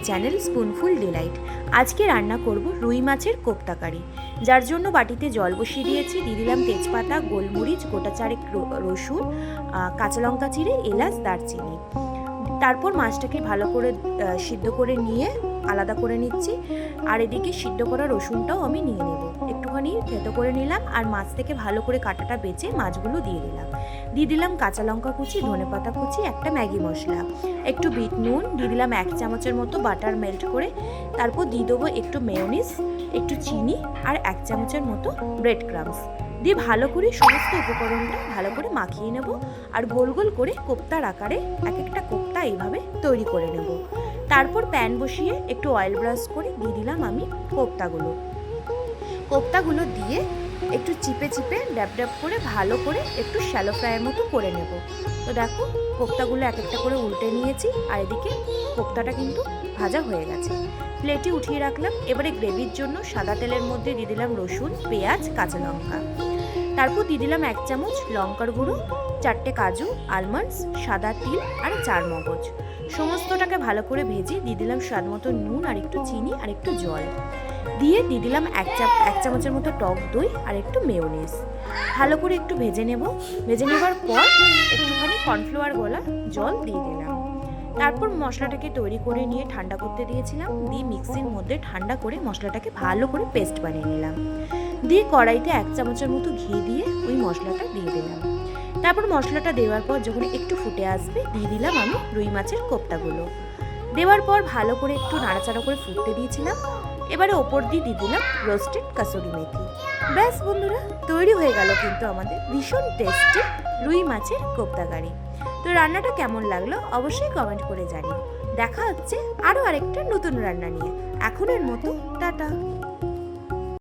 Channel স্পুনফুল Deloitte. আজকে রান্না করব রুই মাছের কোপ্তা কারি। যার জন্য বাটিতে জল বসিয়ে দিয়েছি, দিয়ে দিলাম তেজপাতা, গোলমরিচ, গোটা চারেক রসুন, কাঁচা লঙ্কা চিড়ে, এলাচ, দারচিনি। তারপর মাছটাকে ভালো করে সিদ্ধ করে নিয়ে আলাদা করে নিচ্ছি। আর এদিকে সিদ্ধ করা রসুনটাও আমি নিয়ে নেব, একটুখানি থেতো করে নিলাম। আর মাছ থেকে ভালো করে কাঁটাটা বেছে মাছগুলো দিয়ে দিলাম কাঁচা লঙ্কা কুচি, ধনেপাতা কুচি, একটা ম্যাগি মশলা, একটু বিট নুন, দিয়ে দিলাম 1 চামচের মতো বাটার মেল্ট করে। তারপর দিয়ে দেবো একটু মেয়োনিজ, একটু চিনি আর 1 চামচের মতো ব্রেড ক্রাম্বস দিয়ে ভালো করে সমস্ত উপকরণটা ভালো করে মাখিয়ে নেব। আর গোল গোল করে কোপ্তার আকারে এক একটা কোপ্তা এইভাবে তৈরি করে নেব। তারপর প্যান বসিয়ে একটু অয়েল ব্রাশ করে দিয়ে দিলাম আমি কোপ্তাগুলো দিয়ে একটু চিপে চিপে ড্যাব ড্যাব করে ভালো করে একটু শ্যালো ফ্রাইয়ের মতো করে নেব। তো দেখো কোপ্তাগুলো এক একটা করে উল্টে নিয়েছি, আর এদিকে কোপ্তাটা কিন্তু ভাজা হয়ে গেছে। প্লেটে উঠিয়ে রাখলাম। এবারে গ্রেভির জন্য সাদা তেলের মধ্যে দিয়ে দিলাম রসুন, পেঁয়াজ, কাঁচা লঙ্কা। তারপর দিয়ে দিলাম 1 চামচ লঙ্কার গুঁড়ো, 4টে কাজু, আলমন্ডস, সাদা তিল আর 4 মগজ। সমস্তটাকে ভালো করে ভেজে দিয়ে দিলাম স্বাদ মতো নুন আর একটু চিনি আর একটু জল দিয়ে দিলাম 1 চামচের মতো টক দই আর একটু মেয়োনিজ। ভালো করে একটু ভেজে নেবার পর একটুখানি কর্নফ্লাওয়ার গলা জল দিয়ে দিলাম। তারপর মশলাটাকে তৈরি করে নিয়ে ঠান্ডা করতে দিয়েছিলাম, দিয়ে মিক্সির মধ্যে ঠান্ডা করে মশলাটাকে ভালো করে পেস্ট বানিয়ে নিলাম। দিয়ে কড়াইতে 1 চামচের মতো ঘি দিয়ে ওই মশলাটা দিয়ে দিলাম। তারপর মশলাটা দেওয়ার পর যখন একটু ফুটে আসবে দিয়ে দিলাম আমি রুই মাছের কোপ্তাগুলো। দেওয়ার পর ভালো করে একটু নাড়াচাড়া করে ফুটতে দিয়েছিলাম। এবারে ওপর দিয়ে দিলাম রোস্টেড কাসুরি মেথি। ব্যাস বন্ধুরা, তৈরি হয়ে গেল কিন্তু আমাদের ভীষণ টেস্টি রুই মাছের কোপ্তা কারি। তো রান্নাটা কেমন লাগলো অবশ্যই কমেন্ট করে জানিও। দেখা হচ্ছে আরও আরেকটা নতুন রান্না নিয়ে। এখনের মতো টাটা।